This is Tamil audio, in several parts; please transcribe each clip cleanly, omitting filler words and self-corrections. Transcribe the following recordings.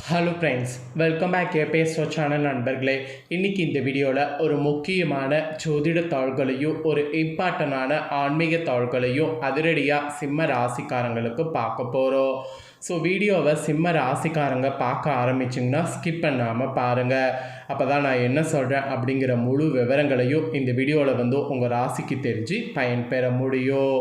Hello friends, welcome back ABSO channel நண்பர்களே. இன்றைக்கி இந்த வீடியோவில் ஒரு முக்கியமான ஜோதிட தாள்களையும் ஒரு இம்பார்ட்டண்டான ஆன்மீக தாள்களையும் அதிரடியாக சிம்ம ராசிக்காரங்களுக்கு பார்க்க போகிறோம். ஸோ வீடியோவை சிம்ம ராசிக்காரங்க பார்க்க ஆரம்பிச்சிங்கன்னா ஸ்கிப் பண்ணாமல் பாருங்கள். அப்போ தான் நான் என்ன சொல்கிறேன் அப்படிங்கிற முழு விவரங்களையும் இந்த வீடியோவில் உங்கள் ராசிக்கு தெரிஞ்சு பயன்பெற முடியும்.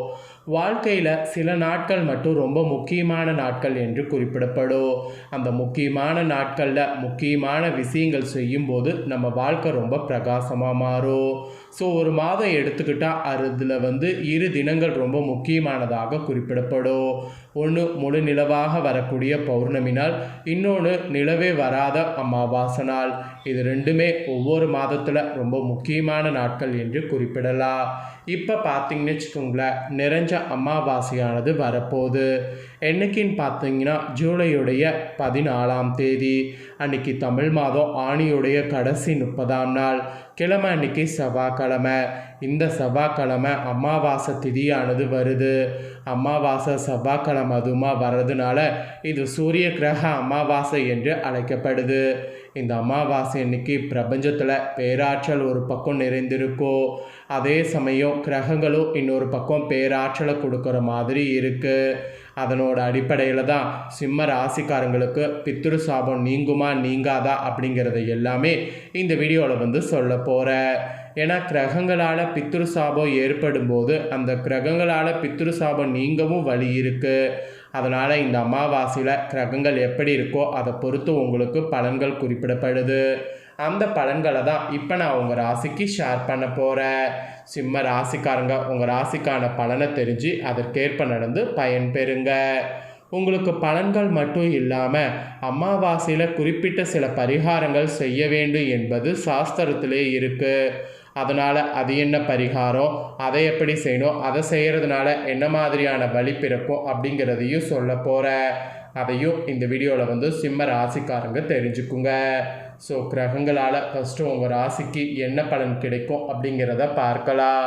வாழ்க்கையில் சில நாட்கள் மட்டும் ரொம்ப முக்கியமான நாட்கள் என்று குறிப்பிடப்படும். அந்த முக்கியமான நாட்களில் முக்கியமான விஷயங்கள் செய்யும்போது நம்ம வாழ்க்கை ரொம்ப பிரகாசமாக மாறும். ஸோ ஒரு மாதம் எடுத்துக்கிட்டால் அதில் 2 தினங்கள் ரொம்ப முக்கியமானதாக குறிப்பிடப்படும். ஒன்று முழு நிலவாக வரக்கூடிய பௌர்ணமி நாள், இன்னொன்று நிலவே வராத அமாவாசை நாள். இது ரெண்டுமே ஒவ்வொரு மாதத்தில் ரொம்ப முக்கியமான நாட்கள் என்று குறிப்பிடலாம். இப்போ பார்த்தீங்கன்னு வச்சுக்கோங்களேன், நிறைஞ்ச அமாவாசையானது வரப்போகுது. என்னைக்குன்னு பார்த்தீங்கன்னா ஜூலையுடைய 14ஆம் தேதி. அன்றைக்கி தமிழ் மாதம் ஆணியுடைய கடைசி 30ஆம் நாள். கிழமை அன்றைக்கி செவ்வாய்க்கிழமை. இந்த செவ்வாய்க்கிழமை அமாவாசை திதியானது வருது. அமாவாசை செவ்வாய்க்கிழமை அதுமா வர்றதுனால இது சூரிய கிரக அமாவாசை என்று அழைக்கப்படுது. இந்த அமாவாசை அன்னைக்கு பிரபஞ்சத்தில் பேராற்றல் ஒரு பக்கம் நிறைந்திருக்கும். அதே சமயம் கிரகங்களும் இன்னொரு பக்கம் பேராற்றலை கொடுக்குற மாதிரி இருக்குது. அதனோட அடிப்படையில் தான் சிம்ம ராசிக்காரங்களுக்கு பித்ரு சாபம் நீங்குமா நீங்காதா அப்படிங்கிறத எல்லாமே இந்த வீடியோவில் சொல்ல போகிறேன். ஏன்னா கிரகங்களால் பித்ரு சாபம் ஏற்படும் போது அந்த கிரகங்களால் பித்ரு சாபம் நீங்கவும் வழி இருக்குது. அதனால் இந்த அமாவாசையில் கிரகங்கள் எப்படி இருக்கோ அதை பொறுத்து உங்களுக்கு பலன்கள் குறிப்பிடப்படுது. அந்த பலன்களை தான் இப்போ நான் உங்கள் ராசிக்கு ஷேர் பண்ண போகிறேன். சிம்ம ராசிக்காரங்க உங்கள் ராசிக்கான பலனை தெரிஞ்சு அதற்கேற்ப நடந்து பயன்பெறுங்க. உங்களுக்கு பலன்கள் மட்டும் இல்லாமல் அமாவாசையில் குறிப்பிட்ட சில பரிகாரங்கள் செய்ய வேண்டும் என்பது சாஸ்திரத்திலே இருக்குது. அதனால் அது என்ன பரிகாரம், அதை எப்படி செய்யணும், அதை செய்கிறதுனால என்ன மாதிரியான வழி பிறக்கும் அப்படிங்கிறதையும் சொல்ல போகிறேன். அதையும் இந்த வீடியோவில் சிம்ம ராசிக்காரங்க தெரிஞ்சுக்குங்க. ஸோ கிரகங்களால் ஃபஸ்ட்டு உங்கள் ராசிக்கு என்ன பலன் கிடைக்கும் அப்படிங்கிறத பார்க்கலாம்.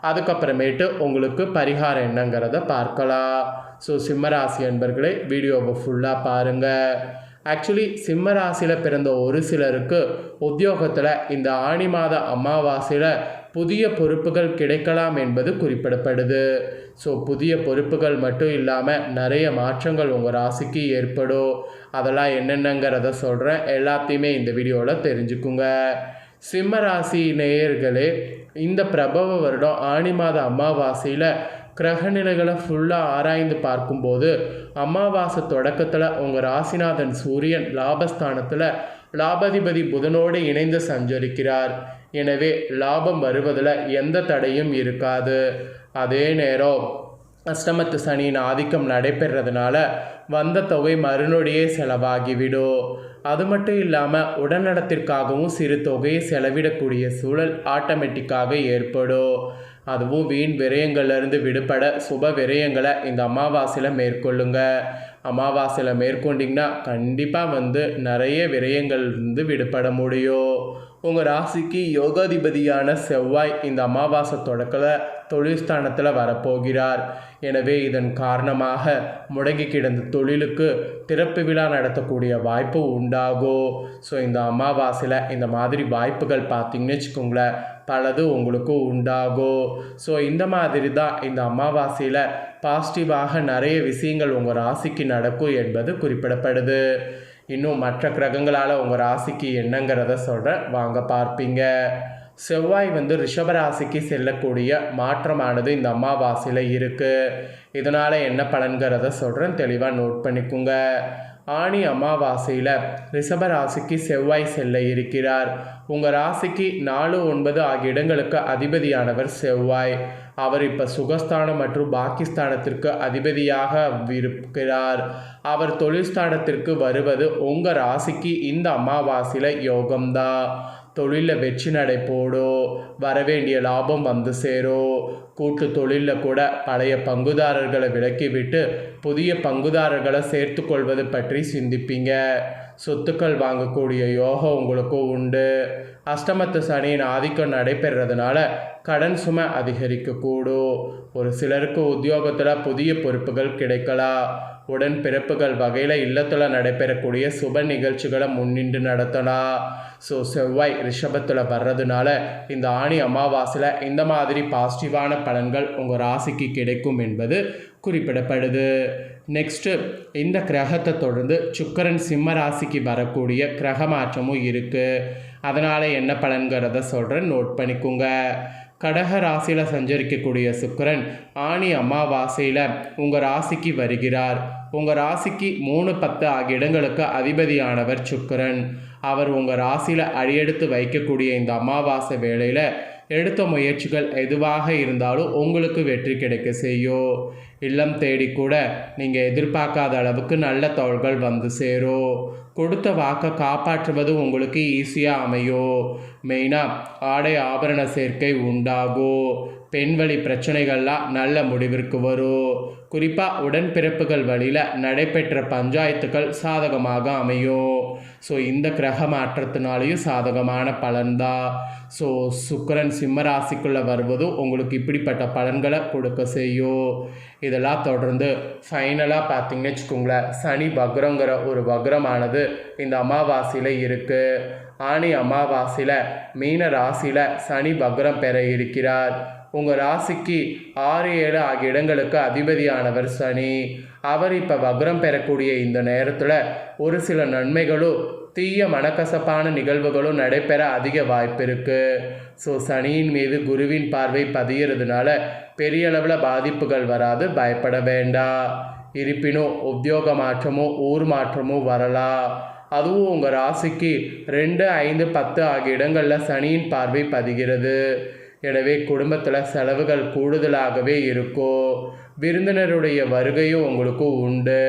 அதுக்கப்புறமேட்டு உங்களுக்கு பரிகாரம் என்னங்கிறத பார்க்கலாம். ஸோ சிம்மராசி அன்பர்களே, வீடியோவை ஃபுல்லாக பாருங்கள். ஆக்சுவலி சிம்ம ராசியில் பிறந்த ஒரு சிலருக்கு உத்தியோகத்தில் இந்த ஆணி மாத அமாவாசையில் புதிய பொறுப்புகள் கிடைக்கலாம் என்பது குறிப்பிடப்படுது. ஸோ புதிய பொறுப்புகள் மட்டும் இல்லாமல் நிறைய மாற்றங்கள் உங்கள் ராசிக்கு ஏற்படும். அதெல்லாம் என்னென்னங்கிறத சொல்கிறேன். எல்லாத்தையுமே இந்த வீடியோவில் தெரிஞ்சுக்குங்க. சிம்ம ராசி நேயர்களே, இந்த பிரபவ வருடம் ஆணி மாத அமாவாசையில் கிரகநிலைகளை ஃபுல்லாக ஆராய்ந்து பார்க்கும்போது அமாவாசை தொடக்கத்தில் உங்கள் ராசிநாதன் சூரியன் லாபஸ்தானத்தில் லாபாதிபதி புதனோடு இணைந்து சஞ்சரிக்கிறார். எனவே லாபம் வருவதில் எந்த தடையும் இருக்காது. அதே நேரம் அஷ்டமத்து சனியின் ஆதிக்கம் நடைபெறதுனால வந்த தொகை மறுநொடியே செலவாகிவிடும். அது மட்டும் இல்லாமல் உடல்நலத்திற்காகவும் சிறு தொகையை செலவிடக்கூடிய சூழல் ஆட்டோமேட்டிக்காக ஏற்படும். அதுவும் வீண் விரயங்கள்லேருந்து விடுபட சுப விரயங்களை இந்த அமாவாசையில் மேற்கொள்ளுங்க. அமாவாசையில் மேற்கொண்டிங்கன்னா கண்டிப்பாக நிறைய விரயங்கள் விடுபட முடியும். உங்கள் ராசிக்கு யோகாதிபதியான செவ்வாய் இந்த அமாவாசை தொடக்கத்தில் தொழில் ஸ்தானத்தில் வரப்போகிறார். எனவே இதன் காரணமாக முடங்கி கிடந்த தொழிலுக்கு திறப்பு விழா நடத்தக்கூடிய வாய்ப்பு உண்டாகும். ஸோ இந்த அமாவாசையில் இந்த மாதிரி வாய்ப்புகள் பார்த்திங்கன்னு வச்சுக்கோங்களேன், பலது உங்களுக்கு உண்டாகும். ஸோ இந்த மாதிரி தான் இந்த அமாவாசையில் பாசிட்டிவாக நிறைய விஷயங்கள் உங்கள் ராசிக்கு நடக்கும் என்பது குறிப்பிடப்படுது. இன்னும் மற்ற கிரகங்களால் உங்கள் ராசிக்கு என்னங்கிறத சொல்கிறேன், வாங்க பார்ப்பீங்க. செவ்வாய் ரிஷபராசிக்கு செல்லக்கூடிய மாற்றமானது இந்த அமாவாசையில் இருக்குது. இதனால் என்ன பலன்கிறத சொல்கிறேன், தெளிவாக நோட் பண்ணிக்கோங்க. ஆணி அமாவாசையில் ரிஷபராசிக்கு செவ்வாய் செல்ல இருக்கிறார். உங்கள் ராசிக்கு 4, 9 ஆகிய இடங்களுக்கு அதிபதியானவர் செவ்வாய். அவர் இப்போ சுகஸ்தானம் மற்றும் பாகிஸ்தானத்திற்கு அதிபதியாக இருக்கிறார். அவர் தொழில்ஸ்தானத்திற்கு வருவது உங்கள் ராசிக்கு இந்த அமாவாசையில் யோகம்தான். தொழிலில் வெற்றி நடை போடும். வரவேண்டிய லாபம் சேரும். கூட்டு தொழிலில் கூட பழைய பங்குதாரர்களை விலக்கிவிட்டு புதிய பங்குதாரர்களை சேர்த்து கொள்வது பற்றி சிந்திப்பீங்க. சொத்துக்கள் வாங்கக்கூடிய யோகம் உங்களுக்கு உண்டு. அஷ்டமத்து சனியின் ஆதிக்கம் நடைபெறதுனால கடன் சுமை அதிகரிக்கக்கூடும். ஒரு சிலருக்கு உத்தியோகத்தில் புதிய பொறுப்புகள் கிடைக்கலாம். உடன் பிறப்புகள் வகையில் இல்லத்தில் நடைபெறக்கூடிய சுப நிகழ்ச்சிகளை முன்னின்று நடத்தலாம். செவ்வாய் ரிஷபத்தில் வர்றதுனால இந்த ஆணி அமாவாசையில் இந்த மாதிரி பாசிட்டிவான பலன்கள் உங்கள் ராசிக்கு கிடைக்கும் என்பது குறிப்பிடப்படுது. நெக்ஸ்ட்டு இந்த கிரகத்தை தொடர்ந்து சுக்கிரன் சிம்ம ராசிக்கு வரக்கூடிய கிரக மாற்றமும் இருக்குது. அதனால் என்ன பலன்கிறத சொல்கிறேன், நோட் பண்ணிக்கோங்க. கடக ராசியில் சஞ்சரிக்கக்கூடிய சுக்கிரன் ஆணி அமாவாசையில் உங்கள் ராசிக்கு வருகிறார். உங்கள் ராசிக்கு 3, 10 ஆகிய இடங்களுக்கு அதிபதியானவர் சுக்கிரன். அவர் உங்கள் ராசியில் அடியெடுத்து வைக்கக்கூடிய இந்த அமாவாசை வேளையில் எடுத்த முயற்சிகள் எதுவாக இருந்தாலும் உங்களுக்கு வெற்றி கிடைக்க செய்யும். இல்லம் தேடி கூட நீங்கள் எதிர்பார்க்காத அளவுக்கு நல்ல தகவல்கள் வந்து சேரும். கொடுத்த வாக்கை காப்பாற்றுவது உங்களுக்கு ஈஸியாக அமையும். மெயினாக ஆடை ஆபரண சேர்க்கை உண்டாகும். பெண்வழி பிரச்சனைகள்லாம் நல்ல முடிவிற்கு வரும். குறிப்பாக உடன்பிறப்புகள் வழியில் நடைபெற்ற பஞ்சாயத்துக்கள் சாதகமாக அமையும். இந்த கிரக மாற்றத்தினாலேயும் சாதகமான பலன்தான். சுக்கிரன் சிம்மராசிக்குள்ளே வருவதும் உங்களுக்கு இப்படிப்பட்ட பலன்களை கொடுக்க செய்யும். இதெல்லாம் தொடர்ந்து ஃபைனலாக பார்த்தீங்கன்னு வச்சுக்கோங்களேன், சனி வக்ரங்கிற ஒரு வக்ரமானது இந்த அமாவாசையில் இருக்குது. ஆணி அமாவாசையில் மீன ராசியில் சனி வக்ரம் பெற இருக்கிறார். உங்கள் ராசிக்கு 6, 7 ஆகிய இடங்களுக்கு அதிபதியானவர் சனி. அவர் இப்போ வக்ரம் பெறக்கூடிய இந்த நேரத்தில் ஒரு சில நன்மைகளும் தீய மனக்கசப்பான நிகழ்வுகளும் நடைபெற அதிக வாய்ப்பு இருக்குது. சனியின் மீது குருவின் பார்வை பதிகிறதுனால பெரிய அளவில் பாதிப்புகள் வராது, பயப்பட வேண்டாம். இருப்பினும் உத்தியோக மாற்றமோ ஊர் மாற்றமோ வரலாம். அதுவும் உங்கள் ராசிக்கு 2, 5, 10 ஆகிய இடங்களில் சனியின் பார்வை பதிகிறது. எனவே குடும்பத்தில் செலவுகள் கூடுதலாகவே இருக்கும். விருந்தினருடைய வருகையும் உங்களுக்கு உண்டு.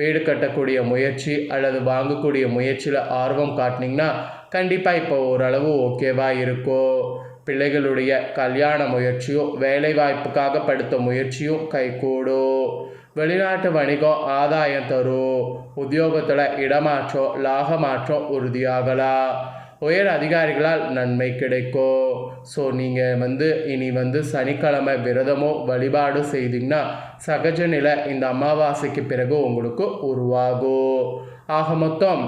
வீடு கட்டக்கூடிய முயற்சி அல்லது வாங்கக்கூடிய முயற்சியில் ஆர்வம் காட்டினீங்கன்னா கண்டிப்பாக இப்போ ஓரளவு ஓகேவாக இருக்கும். பிள்ளைகளுடைய கல்யாண முயற்சியும் வேலைவாய்ப்புக்காக படுத்த முயற்சியும் கைகூடும். வெளிநாட்டு வணிகம் ஆதாயம் தரும். உத்தியோகத்தில் இடமாற்றம் லாபமாற்றம் உறுதியாகலாம். உயர் அதிகாரிகளால் நன்மை கிடைக்கும். நீங்கள் இனி சனிக்கிழமை விரதமோ வழிபாடு செய்தீங்கன்னா சகஜ நிலை இந்த அமாவாசைக்கு பிறகு உங்களுக்கு உருவாகும். ஆக மொத்தம்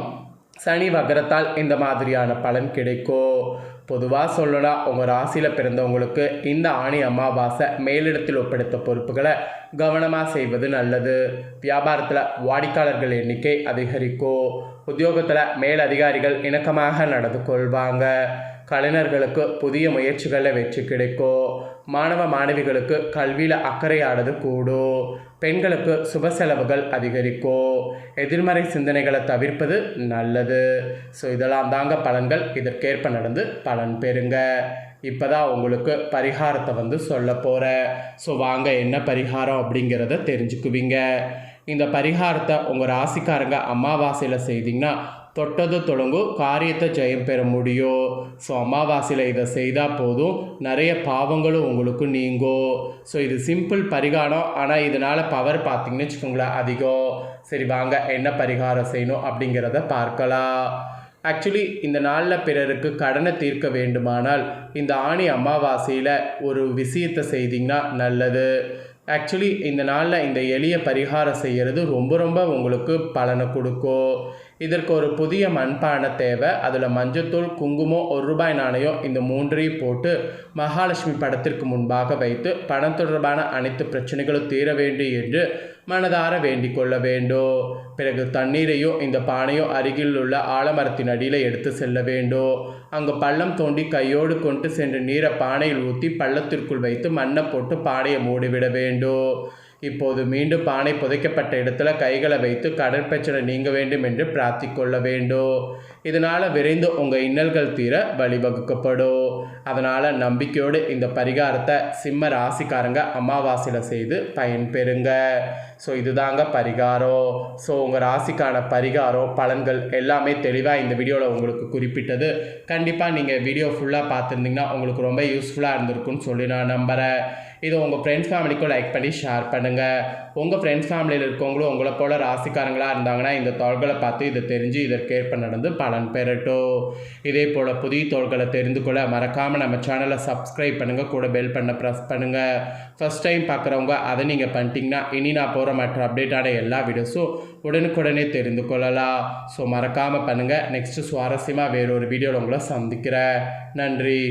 சனி வக்ரத்தால் இந்த மாதிரியான பலன் கிடைக்கும். பொதுவாக சொல்லலாம், உங்கள் ராசியில் பிறந்தவங்களுக்கு இந்த ஆணி அமாவாசை மேலிடத்தில் ஒப்படைத்த பொறுப்புகளை கவனமாக செய்வது நல்லது. வியாபாரத்தில் வாடிக்கையாளர்கள் எண்ணிக்கை அதிகரிக்கும். உத்தியோகத்தில் மேலதிகாரிகள் இணக்கமாக நடந்து கொள்வாங்க. கலைஞர்களுக்கு புதிய முயற்சிகளில் வெற்றி கிடைக்கும். மாணவ மாணவிகளுக்கு கல்வியில் அக்கறையானது கூடும். பெண்களுக்கு சுப செலவுகள் அதிகரிக்கும். எதிர்மறை சிந்தனைகளை தவிர்ப்பது நல்லது. இதெல்லாம் தாங்க பலன்கள். இதற்கேற்ப நடந்து பலன் பெறுங்க. இப்போ தான் உங்களுக்கு பரிகாரத்தை சொல்ல போகிறேன். வாங்க என்ன பரிகாரம் அப்படிங்கிறத தெரிஞ்சுக்குவீங்க. இந்த பரிகாரத்தை உங்கள் ராசிக்காரங்க அமாவாசையில் செய்தீங்கன்னா தொட்டது தொடங்கும் காரியத்தை ஜெயம் பெற முடியும். அமாவாசையில் இதை செய்தால் போதும், நிறைய பாவங்களும் உங்களுக்கு நீங்கும். இது சிம்பிள் பரிகாரம், ஆனால் இதனால் பவர் பார்த்திங்கன்னு வச்சுக்கோங்களேன் அதிகம். சரி வாங்க என்ன பரிகாரம் செய்யணும் அப்படிங்கிறத பார்க்கலாம். ஆக்சுவலி இந்த நாளில் பிறருக்கு கடனை தீர்க்க வேண்டுமானால் இந்த ஆணி அமாவாசையில் ஒரு விஷயத்தை செய்திங்கன்னா நல்லது. ஆக்சுவலி இந்த நாளில் இந்த எளிய பரிகாரம் செய்கிறது ரொம்ப ரொம்ப உங்களுக்கு பலனை கொடுக்கும். இதற்கு ஒரு புதிய மண்பானை தேவை. அதில் மஞ்சத்தூள், குங்குமம், ₹1 நாணயம் இந்த 3ஐயும் போட்டு மகாலட்சுமி படத்திற்கு முன்பாக வைத்து பணம் தொடர்பான அனைத்து பிரச்சனைகளும் தீர வேண்டும் என்று மனதார வேண்டிக் கொள்ள வேண்டும். பிறகு தண்ணீரையும் இந்த பானையும் அருகில் உள்ள ஆலமரத்தின் அடியில் எடுத்து செல்ல வேண்டும். அங்கு பள்ளம் தோண்டி கையோடு கொண்டு சென்று நீரை பானையில் ஊற்றி பள்ளத்திற்குள் வைத்து மண்ணை போட்டு பானையை மூடிவிட வேண்டும். இப்போது மீண்டும் பானை புதைக்கப்பட்ட இடத்துல கைகளை வைத்து கடன் பிரச்சனை நீங்க வேண்டும் என்று பிரார்த்திக்கொள்ள வேண்டும். இதனால் விரைந்து உங்கள் இன்னல்கள் தீர வழிவகுக்கப்படும். அதனால் நம்பிக்கையோடு இந்த பரிகாரத்தை சிம்ம ராசிக்காரங்க அமாவாசையில் செய்து பயன்பெறுங்க. இதுதாங்க பரிகாரம். உங்கள் ராசிக்கான பரிகாரம் பலன்கள் எல்லாமே தெளிவாக இந்த வீடியோவில் உங்களுக்கு குறிப்பிட்டது. கண்டிப்பாக நீங்கள் வீடியோ ஃபுல்லாக பார்த்துருந்தீங்கன்னா உங்களுக்கு ரொம்ப யூஸ்ஃபுல்லாக இருந்திருக்குன்னு சொல்லி நான் நம்புகிறேன். இதை உங்கள் ஃப்ரெண்ட்ஸ் ஃபேமிலிக்கும் லைக் பண்ணி ஷேர் பண்ணுங்கள். உங்கள் ஃப்ரெண்ட்ஸ் ஃபேமிலியில் இருக்கவங்களும் உங்களை போல் ராசிக்காரங்களாக இருந்தாங்கன்னா இந்த தாள்களை பார்த்து இதை தெரிஞ்சு இதற்கேற்ப நடந்து பலன் பெறட்டும். இதே போல் புதிய தாள்களை தெரிந்து கொள்ள மறக்காமல் நம்ம சேனலை சப்ஸ்கிரைப் பண்ணுங்கள், கூட பெல் பண்ண ப்ரெஸ் பண்ணுங்கள். ஃபஸ்ட் டைம் பார்க்குறவங்க அதை நீங்கள் பண்ணிட்டீங்கன்னா இனி நான் போகிற மற்ற அப்டேட்டான எல்லா வீடியோஸும் உடனுக்குடனே தெரிந்து கொள்ளலாம். ஸோ மறக்காமல் பண்ணுங்கள். நெக்ஸ்ட்டு சுவாரஸ்யமாக வேறொரு வீடியோவில் உங்களை சந்திக்கிறேன். நன்றி.